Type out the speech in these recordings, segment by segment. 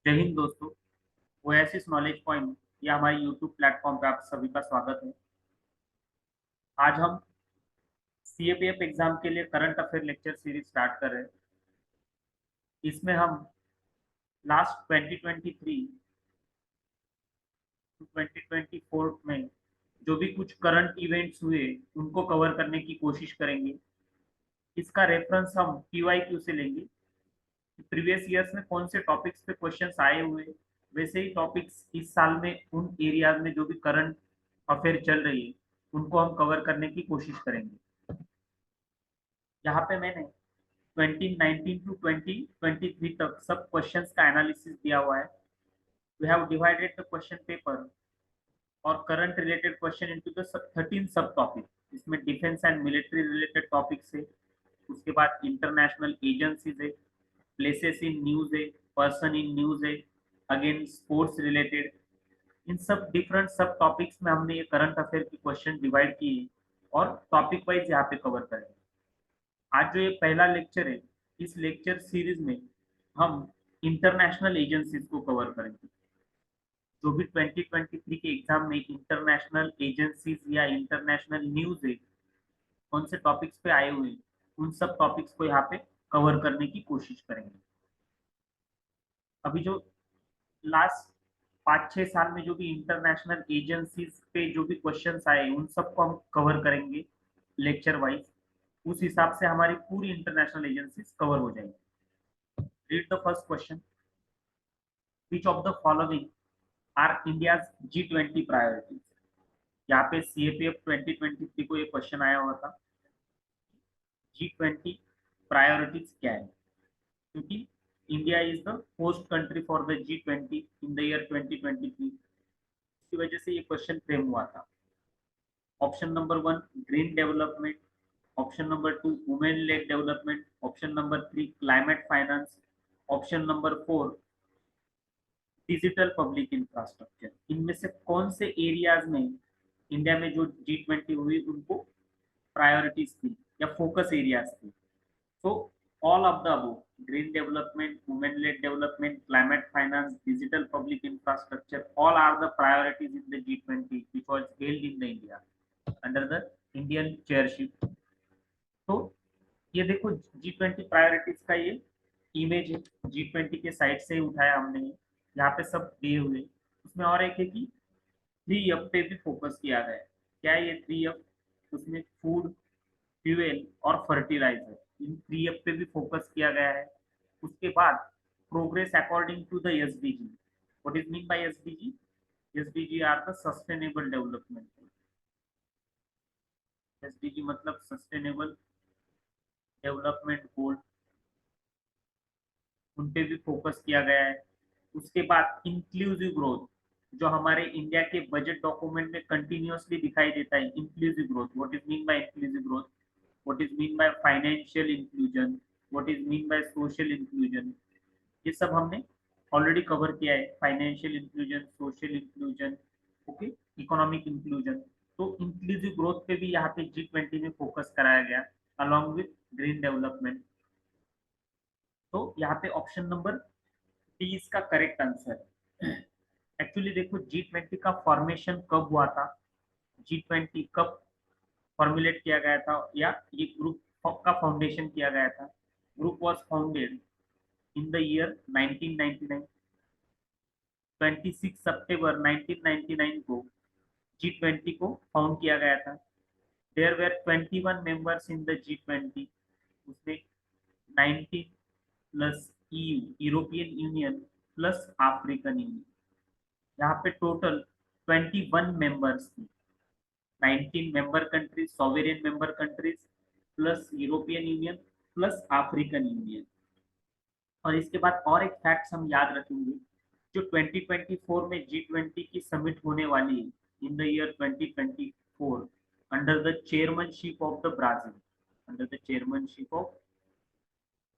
जय हिंद दोस्तों। Oasis knowledge point या हमारे यूट्यूब प्लेटफॉर्म पे आप सभी का स्वागत है। आज हम सीएपीएफ एग्जाम के लिए current affair lecture series start कर रहे हैं। इसमें हम लास्ट 2023 टू 2024 में जो भी कुछ करंट इवेंट्स हुए उनको कवर करने की कोशिश करेंगे। इसका रेफरेंस हम पीवाईक्यू से लेंगे। प्रीवियस ईयर्स में कौन से टॉपिक्स पे क्वेश्चंस आए हुए, वैसे ही टॉपिक्स इस साल में उन एरियाज में जो भी करंट अफेयर चल रही है उनको हम कवर करने की कोशिश करेंगे। यहाँ पे मैंने 2019 टू 2023 तक सब क्वेश्चंस का एनालिसिस दिया हुआ है। We have divided the question paper और current related question into the 13 sub topic. इसमें defence and military related topics है, उसके बाद इंटरनेशनल एजेंसीज है, प्लेसेस इन न्यूज है, पर्सन इन न्यूज है, अगेन स्पोर्ट्स रिलेटेड। इन सब डिफरेंट सब टॉपिक्स में हमने ये करंट अफेयर की क्वेश्चन डिवाइड किए और टॉपिक वाइज यहाँ पे कवर करेंगे। आज जो ये पहला लेक्चर है, इस लेक्चर सीरीज में हम इंटरनेशनल एजेंसीज को कवर करेंगे। जो भी 2023 के एग्जाम में इंटरनेशनल एजेंसीज या इंटरनेशनल न्यूज है, कौन से टॉपिक्स पे आए हुए उन सब टॉपिक्स को यहाँ पे कवर करने की कोशिश करेंगे। अभी जो लास्ट 5-6 साल में जो भी इंटरनेशनल एजेंसीज पे जो भी क्वेश्चंस आए उन सबको हम कवर करेंगे लेक्चर वाइज। उस हिसाब से हमारी पूरी इंटरनेशनल एजेंसीज कवर हो जाएंगी। Read the first question. Which of the following are India's G20 priorities. यहाँ पे सीएपीएफ 2023 को ये क्वेश्चन आया हुआ था, G20 प्रायोरिटीज क्या है, क्योंकि India is the host country for the G20 in the year 2023। इसी वजह से ये क्वेश्चन फ्रेम हुआ था। Option number 1 green development, option number 2 women lead development, option number 3 climate finance, option number 4 digital public infrastructure. इनमें से कौन से एरियाज में इंडिया में जो G20 हुई उनको प्रायोरिटीज थी या फोकस एरियाज थी? तो all of the above, green development, women led development, climate finance, digital public infrastructure, all are the priorities in the G20 which was held in the India under the Indian chairship. तो ये देखो G20 priorities का ये image है, G20 के side से ही उठाया हमने। यहाँ पे सब दिए हुए, उसमें और एक है कि 3F पे भी फोकस किया गया है। क्या है ये 3F? उसमें फूड, फ्यूएल और फर्टिलाइजर, इन 3F पे भी फोकस किया गया है। उसके बाद progress according to the SDG. What is mean by SDG? SDG are the sustainable development. SDG मतलब सस्टेनेबल डेवलपमेंट गोल, उन पे भी फोकस किया गया है। उसके बाद इंक्लूसिव ग्रोथ, जो हमारे इंडिया के बजट डॉक्यूमेंट में कंटिन्यूअसली दिखाई देता है। Inclusive growth, what is mean bye inclusive growth? What is mean by financial inclusion? What is mean by social inclusion? ये सब हमने ऑलरेडी कवर किया है। Financial inclusion, social inclusion, okay, economic inclusion. तो इंक्लूसिव ग्रोथ पे भी यहाँ पे G20 में फोकस कराया गया अलॉन्ग विथ ग्रीन डेवलपमेंट। तो यहाँ पे ऑप्शन नंबर डी इसका करेक्ट आंसर है। एक्चुअली देखो G20 का फॉर्मेशन कब हुआ था, G20 कब फॉर्मुलेट किया गया था या ये ग्रुप का फाउंडेशन किया गया था? Group was founded in the year 1999। 26 सितंबर 1999 को G20 को फाउंड किया गया था। There were 21 members in the G20। उसमें 19 plus EU European Union plus African Union, यहाँ पे टोटल 21 मेंबर्स थी। 19 member countries, sovereign member countries plus European Union plus African Union. और इसके बाद और एक फैक्ट्स हम याद रखेंगे, जो 2024 में G20 की समिट होने वाली है in the year 2024 under the chairmanship of the Brazil, under the chairmanship of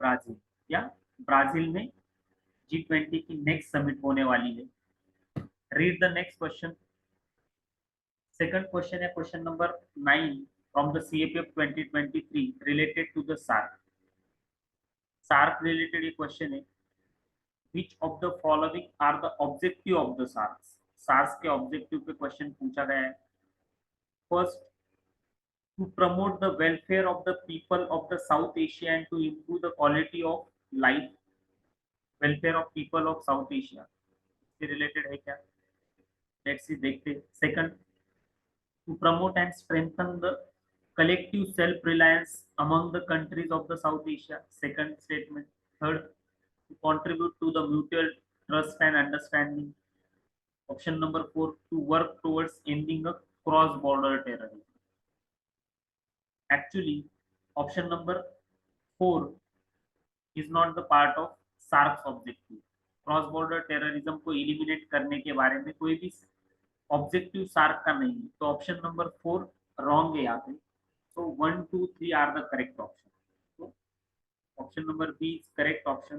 Brazil, या ब्राजील में G20 की नेक्स्ट समिट होने वाली है। Read the next question. Second question है question number 9 from the CAPF 2023 related to the SAARC. SAARC related ये question है। which of the following are the objective of the SARS? SARS के objective पे question पूछा गया है. First, to promote the welfare of the people of the South Asia and to improve the quality of life. Welfare of people of South Asia से related है क्या? Let's see, देखते. Second, to promote and strengthen the collective self-reliance among the countries of the South Asia. Second statement. Third, to contribute to the mutual trust and understanding. Option number 4, to work towards ending a cross-border terrorism. Actually, option number 4 is not the part of SARC's objective. Cross border terrorism को eliminate करने के बारे में कोई भी objective SAARC का नहीं है. तो ऑप्शन नंबर 4 रॉन्ग है यहाँ पे. So 1, 2, 3 are the correct option. So option number B is correct option.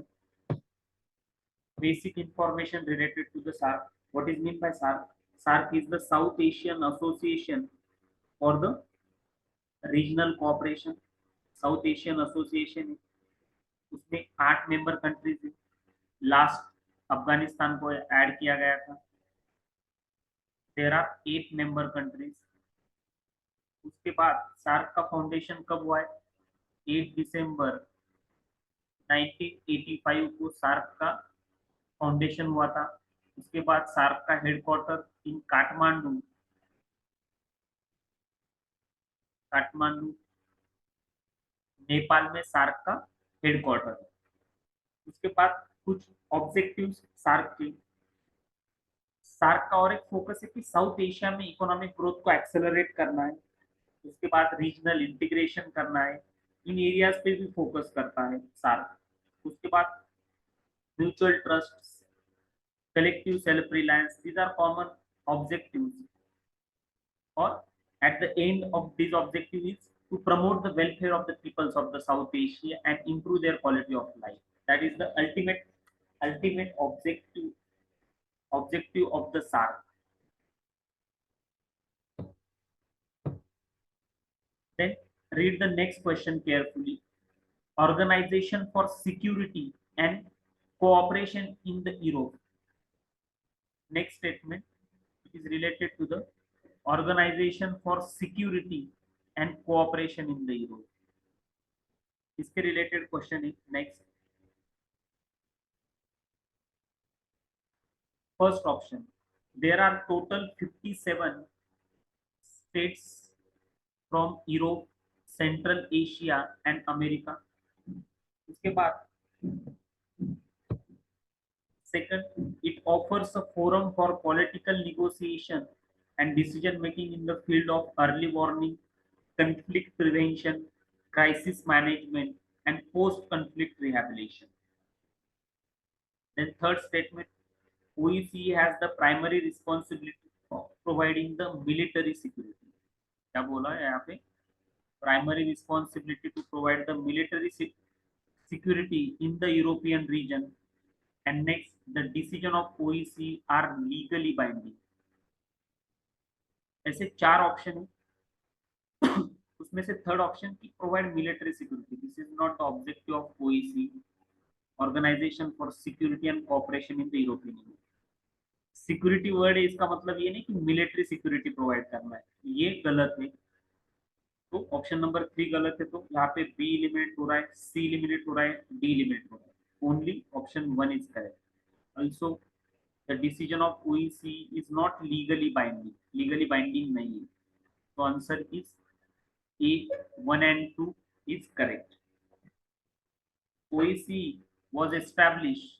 Basic information related to the SARC. What is meant by SARC? SARC is the South Asian Association for the Regional Cooperation. South Asian Association, उसमें 8 member countries है. Last Afghanistan को add किया गया था. There are 8 member countries. उसके बाद SAARC का foundation कब हुआ है? 8 दिसंबर 1985 को सार्क का फाउंडेशन हुआ था. उसके बाद सार्क का हेडक्वार्टर इन काठमांडू नेपाल में सार्क का हेडक्वार्टर है. उसके बाद कुछ ऑब्जेक्टिव्स सार्क के. सार्क का और एक फोकस है कि साउथ एशिया में इकोनॉमिक ग्रोथ को एक्सेलरेट करना है. उसके बाद रीजनल इंटीग्रेशन करना है. इन एरियाज पे भी फोकस करता है सार्क. उसके बाद mutual trust, collective self reliance, these are common objectives. और at the end of this objective is to promote the welfare of the peoples of the South Asia and improve their quality of life. That is the ultimate objective of the SARC. Then read the next question carefully. Organization for Security and Cooperation in the Europe. Next statement is related to the Organization for Security and Cooperation in the Europe. इसके related question is next. First option, there are total 57 states from Europe, Central Asia and America. उसके बाद second, it offers a forum for political negotiation and decision making in the field of early warning, conflict prevention, crisis management and post-conflict rehabilitation. Then third statement, OEC has the primary responsibility of providing the military security. क्या बोला है यहाँ पे? Primary responsibility to provide the military security in the European region. And next, the decision of OEC are legally binding. ऐसे 4 option है. उसमें से third option की provide military security. This is not the objective of OEC, organisation for security and cooperation in the European Union. Security word है, इसका मतलब ये नहीं कि मिलिट्री सिक्योरिटी प्रोवाइड करना है. ये गलत है. तो ऑप्शन नंबर 3 गलत है. तो यहाँ पे बी एलिमिनेट हो रहा है, सी एलिमिनेट हो रहा है, डी एलिमिनेट हो रहा है. Only option 1 is correct. Also the decision of OEC is not legally binding. Legally binding nahi hai. So answer is A, 1 and 2 is correct. OEC was established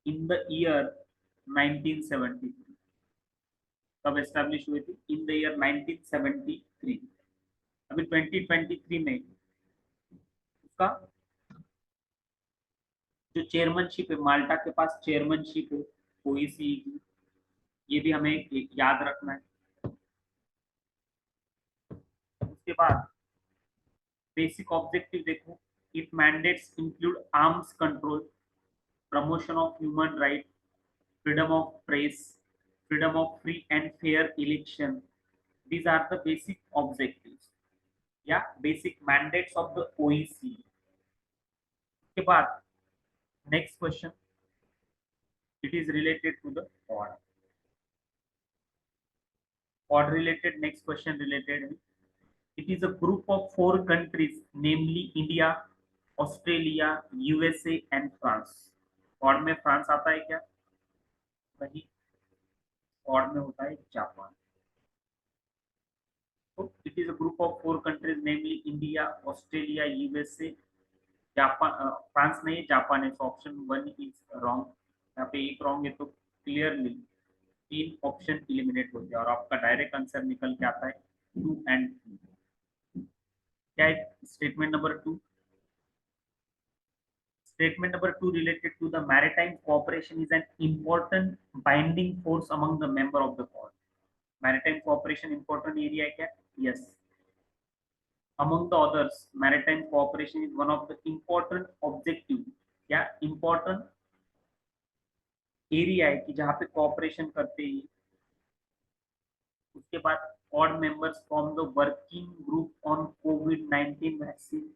in the year 1973. कब establish हुई थी? इन the year 1973. अभी 2023 में उसका जो chairmanship है, माल्टा के पास chairmanship है OEC की. ये भी हमें याद रखना है. उसके बाद बेसिक ऑब्जेक्टिव देखो. It mandates include arms control, promotion of human right, freedom of press, freedom of free and fair election, These are the basic objectives, yeah, basic mandates of the OEC. के बाद next question, it is related to the Quad. Quad related, next question related. It is a group of four countries, namely India, Australia, USA and France. Quad में France आता है क्या? वही quad में होता है Japan. So it is a group of four countries, namely India, Australia, USA, Japan. France नहीं है, जापान है. So option 1 is wrong. यहाँ पे एक wrong है तो clearly तीन ऑप्शन एलिमिनेट हो गया और आपका डायरेक्ट आंसर निकल के आता है 2 and 3. क्या है statement number 2? Statement number 2 related to the maritime cooperation is an important binding force among the member of the Quad. Maritime cooperation important area है क्या? Yes. Among the others, maritime cooperation is one of the important objective. क्या important area है कि जहाँ पे cooperation करते हैं. उसके बाद Quad members form the working group on COVID-19 vaccine.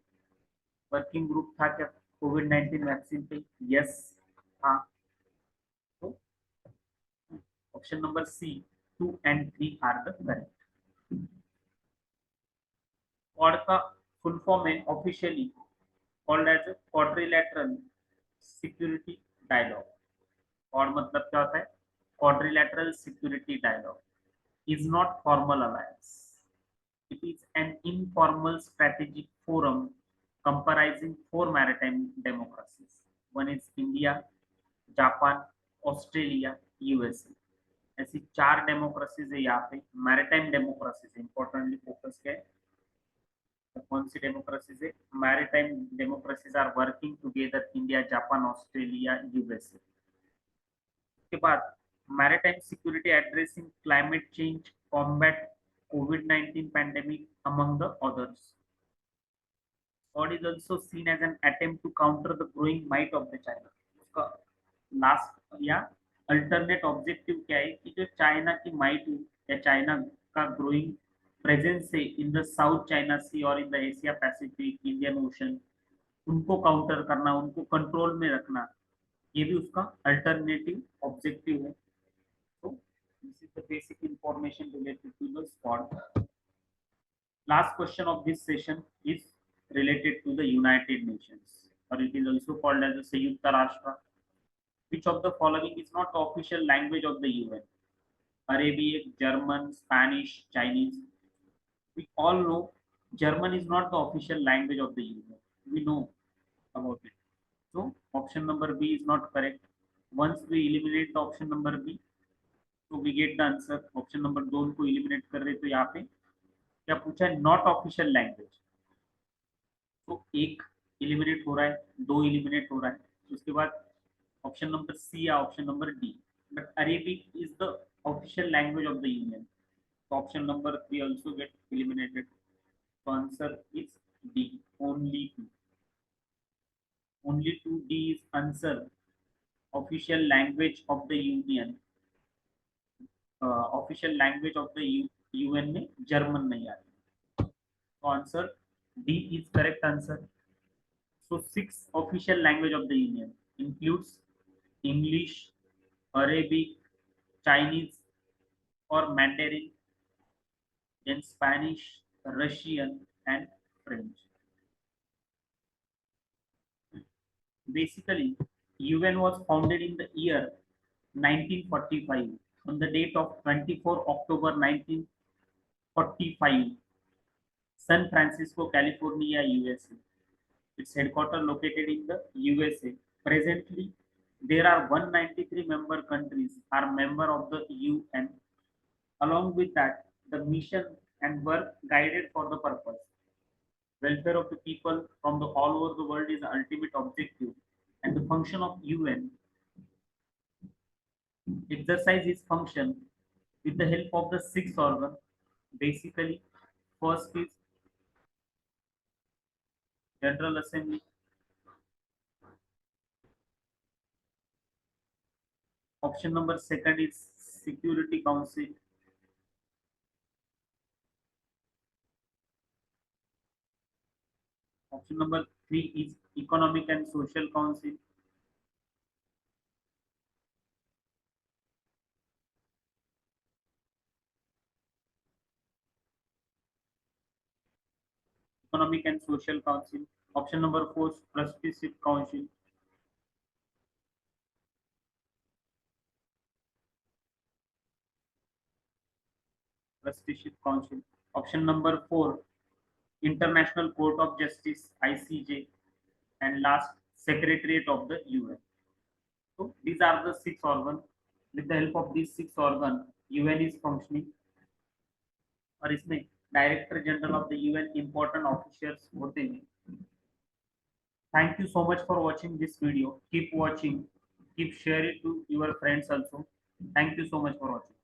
Working group था क्या COVID-19 वैक्सीन पे? Yes. हाँ. तो option number C, 2 and 3 are the correct. Quad का full form है officially called as a quadrilateral security dialogue. Quad मतलब क्या होता है? Quadrilateral security dialogue is not formal alliance. It is an informal strategic forum comprising four maritime democracies. One is India, Japan, Australia, USA. ऐसी चार democracies है यहाँ पे. Maritime democracies importantly focus किया है. तो कौन सी डेमोक्रेसीज है? Maritime democracies are working together, India, Japan, Australia, USA. उसके बाद maritime security addressing climate change, combat कोविड-19 pandemic among the others. Quad is also seen as an attempt to counter the growing might of the China. उसका last या alternate objective क्या है कि जो China की माइट या चाइना का ग्रोइंग प्रेजेंस है इन द साउथ चाइना सी और in the Asia Pacific, Indian ocean, उनको काउंटर करना, उनको कंट्रोल में रखना, ये भी उसका अल्टरनेटिव ऑब्जेक्टिव है. तो this is the basic information related to the Quad. Last question of this session is related to the United Nations, or it is also called as the Sanyukta Rashtra. Which of the following is not the official language of the UN? Arabic, German, Spanish, Chinese. We all know German is not the official language of the UN. We know about it. So option number B is not correct. Once we eliminate the option number B, so we get the answer. Option number 2 को eliminate कर रहे तो यहाँ पे क्या पूछा है? Not official language. तो एक eliminate हो रहा है, दो eliminate हो रहा है. उसके बाद option number C या option number D. But Arabic is the official language of the Union. So option number 3 also get eliminated. So answer is D. Only two. Only two D is answer. Official language of the Union. Official language of the UN में German नहीं आती. So answer D is correct answer. So 6 official language of the Union includes English, Arabic, Chinese or Mandarin, then Spanish, Russian, and French. Basically, UN was founded in the year 1945 on the date of 24 October 1945, San Francisco, California, USA. Its headquarters located in the USA. Presently, there are 193 member countries are member of the UN. Along with that, the mission and work guided for the purpose. Welfare of the people from the all over the world is the ultimate objective, and the function of UN exercise its function with the help of the six organ. Basically, first is General Assembly. Option number second is Security Council. Option number 3 is Economic and Social Council. Economic and Social Council. Option number 4, Trusteeship Council. Trusteeship Council. Option number 4, International Court of Justice (ICJ), and last, Secretariat of the UN. So these are the 6 organs. With the help of these 6 organs, UN is functioning. और इसमें director general of the UN important officers होते हैं. Thank you so much for watching this video. Keep watching. Keep share it to your friends also. Thank you so much for watching.